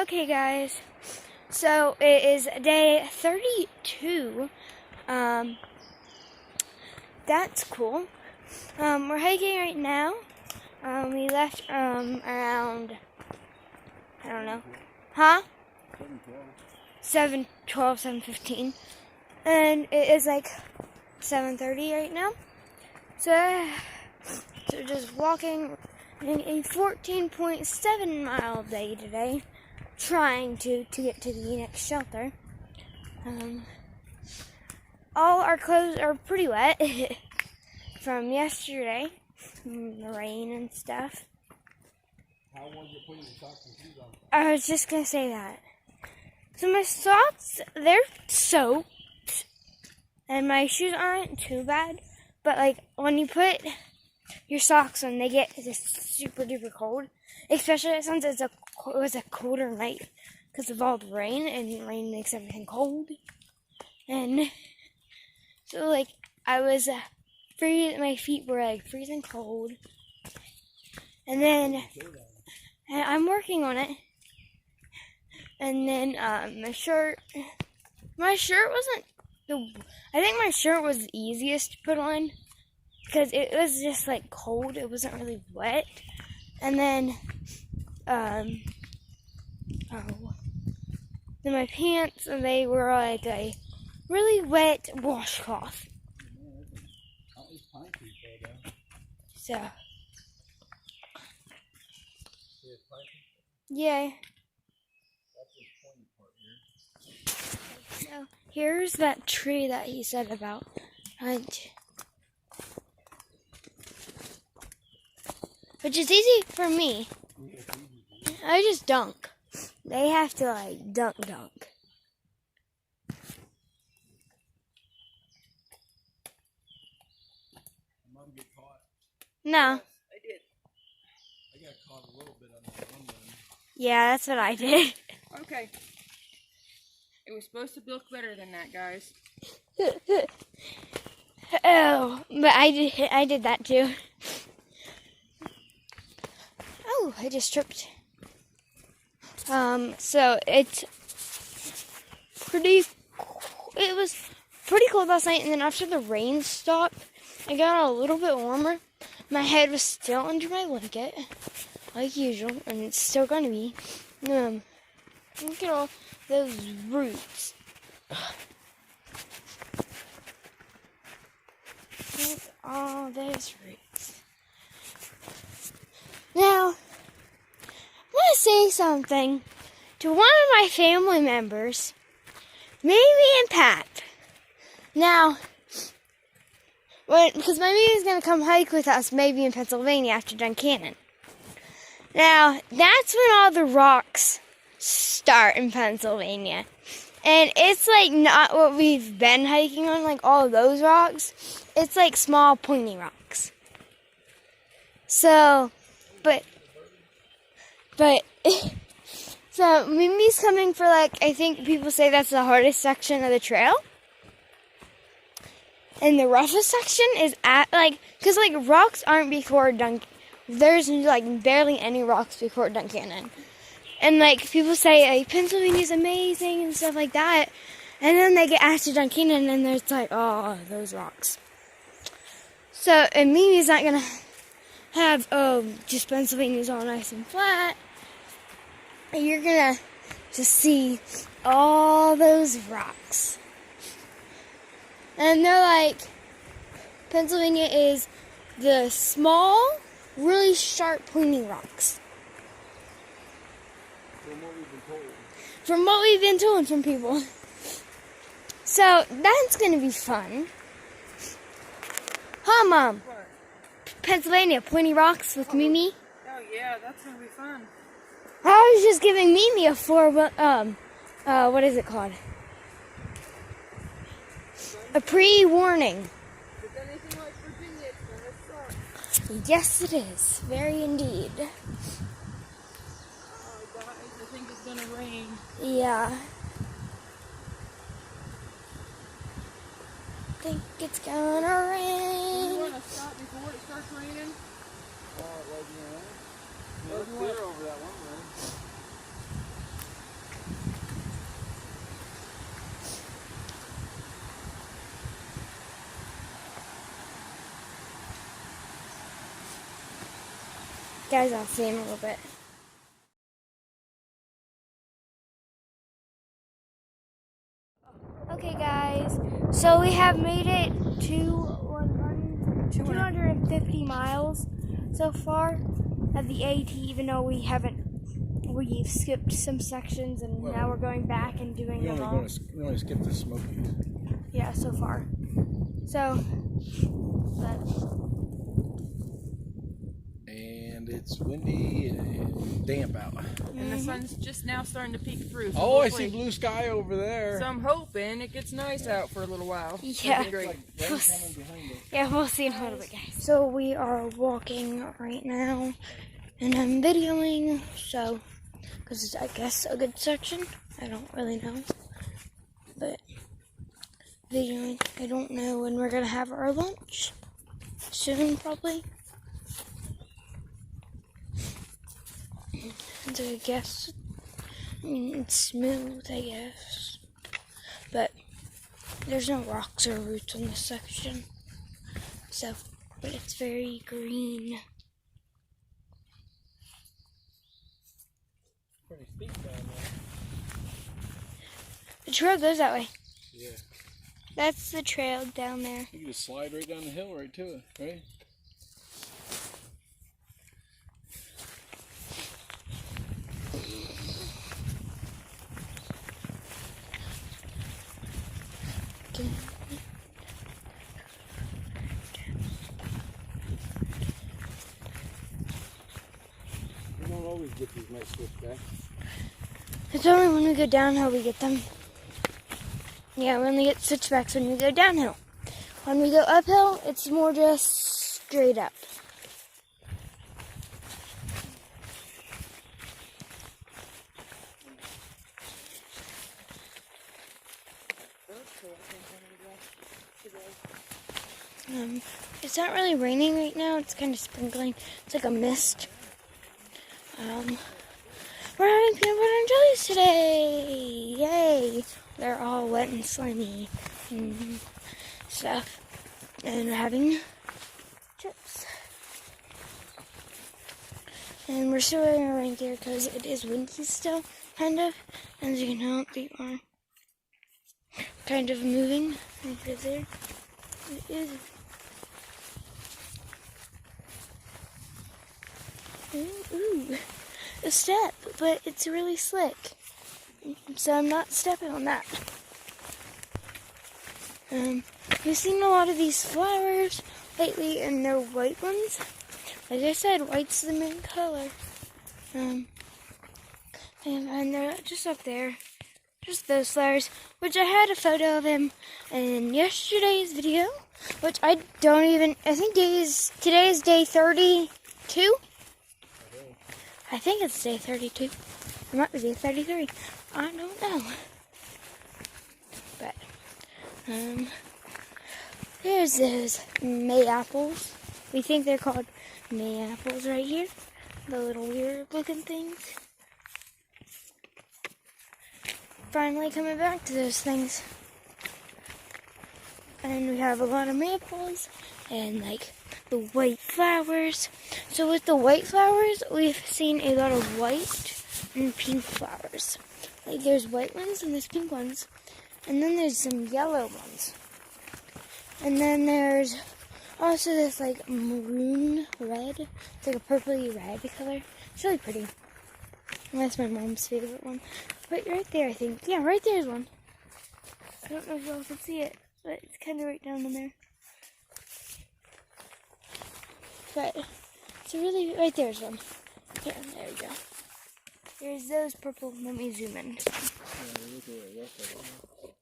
Okay, guys, so it is day 32. That's cool. We're hiking right now. We left around, I don't know, 7:12, 7:15, and it is like 7:30 right now. So just walking a 14.7 mile day today, trying to get to the next shelter. All our clothes are pretty wet from yesterday, from the rain and stuff. How was it putting your socks and shoes on? I was just gonna say that. So my socks, they're soaked, and my shoes aren't too bad, but like when you put your socks on, they get just super duper cold, especially since it was a colder night because of all the rain, and rain makes everything cold. And so like I was my feet were like freezing cold, and then I'm working on it. And then my shirt wasn't I think my shirt was the easiest to put on because it was just like cold. It wasn't really wet. And then then my pants, and they were like a really wet washcloth. So yeah. So here's that tree that he said about. Which is easy for me. I just dunk. They have to like dunk. Mom get caught? No. I did. I got caught a little bit on that one run. Yeah, that's what I did. Okay. It was supposed to look better than that, guys. Oh, but I did that too. Oh, I just tripped. So it was pretty cold last night, and then after the rain stopped, it got a little bit warmer. My head was still under my blanket, like usual, and it's still gonna be. Look at all those roots. Look at all those roots. Now, I want to say something to one of my family members, Mimi and Pat. Now, because my Mimi's going to come hike with us maybe in Pennsylvania after Duncannon. Now, that's when all the rocks start in Pennsylvania. And it's like not what we've been hiking on, like all of those rocks. It's like small pointy rocks. So, so Mimi's coming for like, I think people say that's the hardest section of the trail. And the roughest section is at like, because like rocks aren't before there's like barely any rocks before Duncannon. And like people say like Pennsylvania's amazing and stuff like that. And then they get asked to Duncannon and there's like, oh, those rocks. So, and Mimi's not gonna have, just Pennsylvania's all nice and flat. And you're gonna just see all those rocks. And they're like, Pennsylvania is the small, really sharp, pointy rocks. From what we've been told from people. So, that's gonna be fun. Huh, Mom? What? Pennsylvania, pointy rocks with Mimi. Oh yeah, that's gonna be fun. I was just giving Mimi a what is it called? A pre-warning. If it's anything like Virginia, it's gonna suck. Yes, it is. Very indeed. Oh guys, I think it's gonna rain. Yeah. I think it's gonna rain. Do you wanna stop before it starts raining? Oh, it wasn't around. It was clear over that one run. Guys, I'll see you in a little bit. Okay, guys, so we have made it to 250 miles so far of the AT, even though we've skipped some sections, and now we're going back and doing them all. We only skipped the Smokies. Yeah, so far. So, And it's windy and damp out. And the sun's just now starting to peek through. So Oh, I hopefully- see blue sky over there. So I'm hoping it gets nice out for a little while. Yeah. That'd be great. Rain coming behind us. yeah, we'll see in a little bit, guys. So we are walking right now, and I'm videoing, so, because it's, I guess, a good section. I don't really know, but videoing. I don't know when we're gonna have our lunch. Soon, probably. And I guess, I mean, it's smooth, I guess, but there's no rocks or roots on this section, so, but it's very green. Pretty steep down there. The trail goes that way. Yeah. That's the trail down there. You can just slide right down the hill right to it, right? We don't always get these nice switchbacks. It's only when we go downhill we get them. Yeah, we only get switchbacks when we go downhill. When we go uphill, it's more just straight up. It's not really raining right now. It's kind of sprinkling. It's like a mist. We're having peanut butter and jellies today. Yay! They're all wet and slimy and stuff. And we're having chips. And we're still wearing our rain gear because it is windy still, kind of. As you can tell, they are kind of moving right there. It is. Ooh, a step, but it's really slick. So I'm not stepping on that. We've seen a lot of these flowers lately, and they're white ones. Like I said, white's the main color. And they're just up there. Just those flowers, which I had a photo of him in yesterday's video, which I think today is day 32? I think it's day 32. It might be day 33. I don't know. But, there's those May apples. We think they're called May apples right here. The little weird looking things. Finally coming back to those things. And we have a lot of maples and like the white flowers. So with the white flowers, we've seen a lot of white and pink flowers. Like there's white ones and there's pink ones. And then there's some yellow ones. And then there's also this like maroon red. It's like a purpley red color. It's really pretty. And that's my mom's favorite one. But right there, I think. Yeah, right there's one. I don't know if y'all can see it, but it's kind of right down in there. But it's really, right there's one. Yeah, there we go. There's those purple. Let me zoom in. Yeah, look at the rest of it.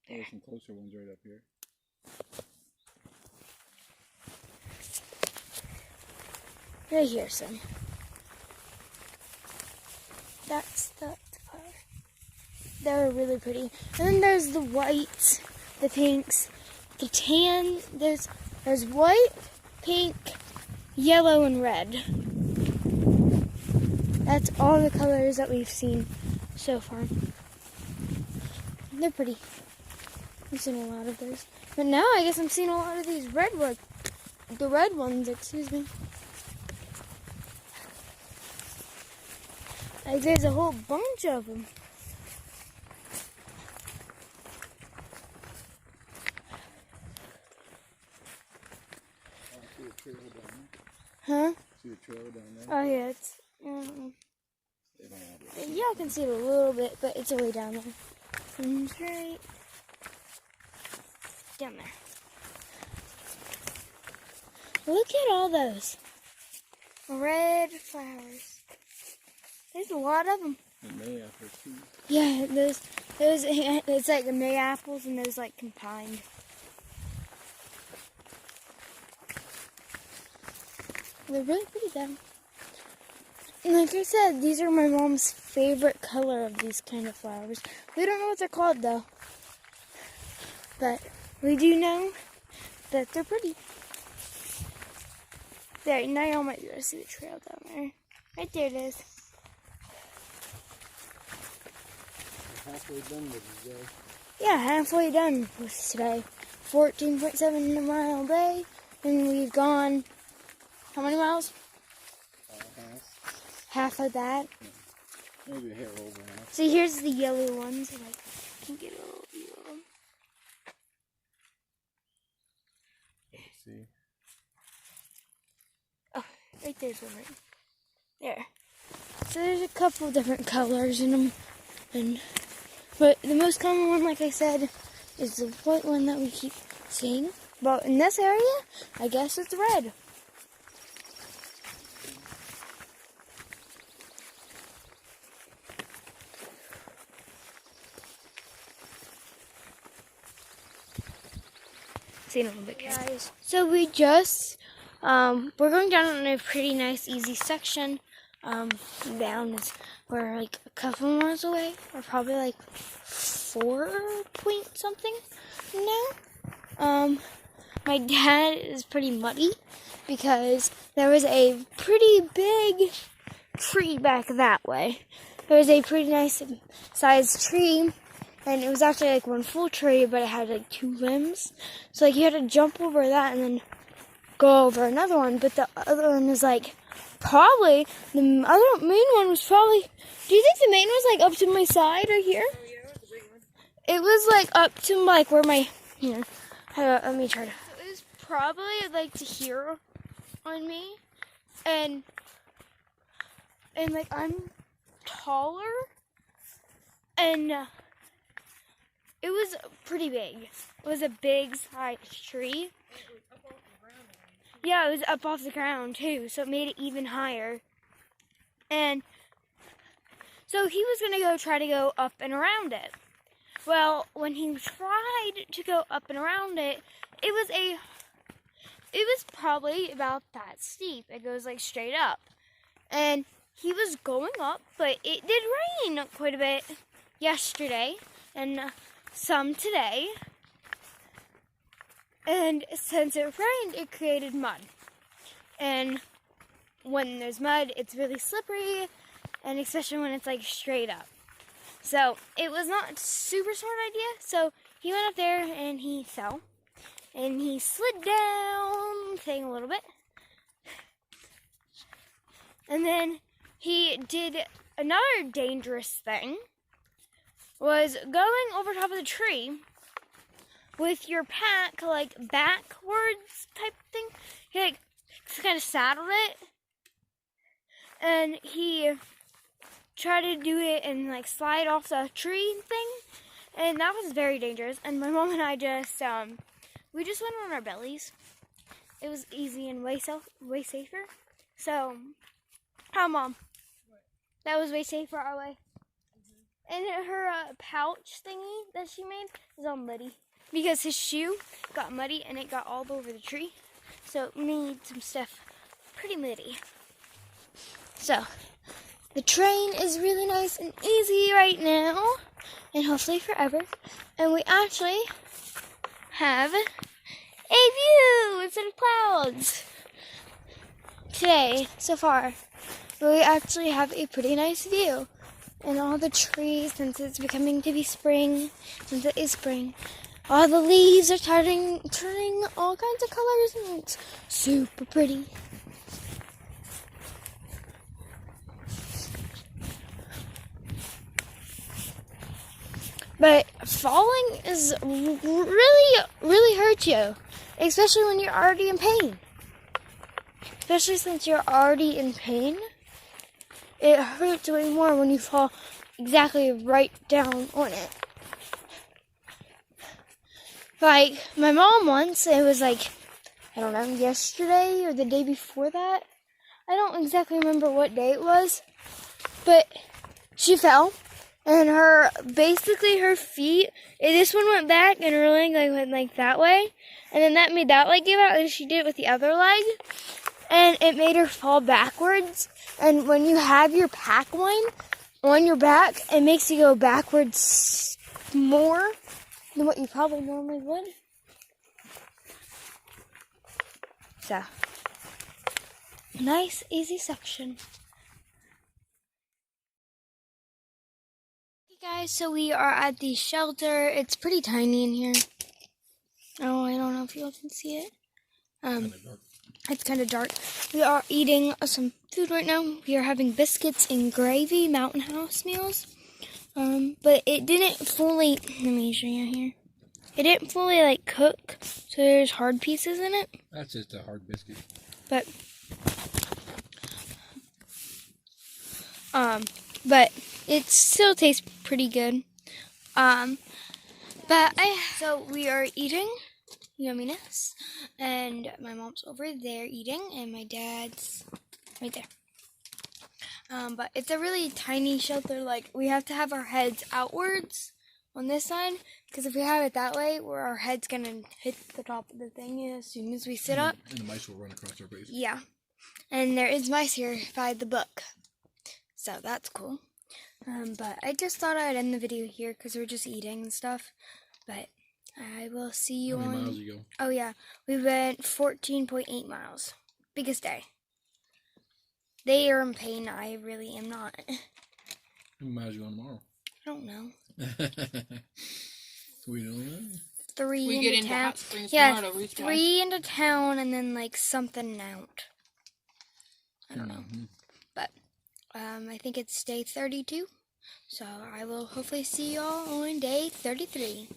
There's some closer ones right up here. Right here, some. That's the color. They're really pretty. And then there's the whites, the pinks, the tan. There's white, pink, yellow, and red. That's all the colors that we've seen so far. They're pretty. I've seen a lot of those. But now I guess I'm seeing a lot of these red ones. The red ones, excuse me. Like there's a whole bunch of them. See a trail down Huh? there? See a trail down there? Oh yeah, it's They don't have it. yeah, I can see it a little bit, but it's way down there. And it's right down there. Look at all those red flowers. There's a lot of them. And May after too. Yeah, those, it's like the May apples and those like combined. They're really pretty though. And like I said, these are my mom's favorite color of these kind of flowers. We don't know what they're called though. But we do know that they're pretty. There, now y'all might be able to see the trail down there. Right there it is. Halfway done with it, guys. Yeah, halfway done with today. 14.7 mile day, and we've gone, how many miles? Half of that. Maybe a hair over half. So here's the yellow ones. Like, you can get a little view of them. Let's see. Oh, right there's one right there. So there's a couple different colors in them, but the most common one, like I said, is the white one that we keep seeing. But in this area, I guess it's red. See in a little bit, guys. So we just, we're going down in a pretty nice, easy section. Down is, we're like a couple miles away. We're probably like 4 point something now. My dad is pretty muddy because there was a pretty big tree back that way. There was a pretty nice sized tree. And it was actually like one full tree, but it had like 2 limbs. So like you had to jump over that and then go over another one. But the other one is like probably, the other main one was probably, do you think the main was like up to my side right here? Oh yeah, that was a big one. It was like up to like where my, here, let me try to. It was probably like to here on me. And like I'm taller. And it was pretty big. It was a big size tree. Yeah, it was up off the ground too, so it made it even higher. And so he was gonna try to go up and around it. Well, when he tried to go up and around it, it was probably about that steep. It goes like straight up. And he was going up, but it did rain quite a bit yesterday and some today. And since it rained, it created mud. And when there's mud, it's really slippery, and especially when it's like straight up. So it was not a super smart idea. So he went up there and he fell. And he slid down thing a little bit. And then he did another dangerous thing. Was going over top of the tree with your pack like backwards type thing. He like kind of saddled it, and he tried to do it and like slide off the tree thing, and that was very dangerous. And my mom and I just we just went on our bellies. It was easy and way safer. So, how Mom? That was way safer our way. And her pouch thingy that she made is all muddy because his shoe got muddy and it got all over the tree. So it made some stuff pretty muddy. So the train is really nice and easy right now and hopefully forever. And we actually have a view instead of clouds today so far. But we actually have a pretty nice view. And all the trees, since it's becoming to be spring, since it is spring, all the leaves are turning all kinds of colors, and it's super pretty. But falling is really, really hurts you, especially when you're already in pain. Especially since you're already in pain, it hurts way more when you fall exactly right down on it. Like, my mom once, it was like, I don't know, yesterday or the day before that. I don't exactly remember what day it was, but she fell, and her feet, this one went back, and her leg went like that way, and then that made that leg give out, and she did it with the other leg, and it made her fall backwards. And when you have your pack on your back, it makes you go backwards more than what you probably normally would. So, nice, easy section. Hey guys, so we are at the shelter. It's pretty tiny in here. Oh, I don't know if you all can see it. It's kind of dark. We are eating some food right now. We are having biscuits and gravy, Mountain House meals. But it didn't fully, let me show you here. It didn't fully cook, so there's hard pieces in it. That's just a hard biscuit. But it still tastes pretty good. So we are eating yumminess, and my mom's over there eating, and my dad's right there. But it's a really tiny shelter. We have to have our heads outwards on this side, because if we have it that way, where our head's gonna hit the top of the thing as soon as we sit up. And the mice will run across our face. Yeah. And there is mice here by the book. So that's cool. But I just thought I'd end the video here because we're just eating and stuff. But I will see you How on... many miles you go? Oh yeah, we went 14.8 miles. Biggest day. They are in pain. I really am not. How many miles you on tomorrow? I don't know. We don't know. 3 We into get into town. Hot Springs Yeah, tomorrow to reach 3 into town and then something out. I don't know. Mhm. But I think it's day 32. So I will hopefully see y'all on day 33.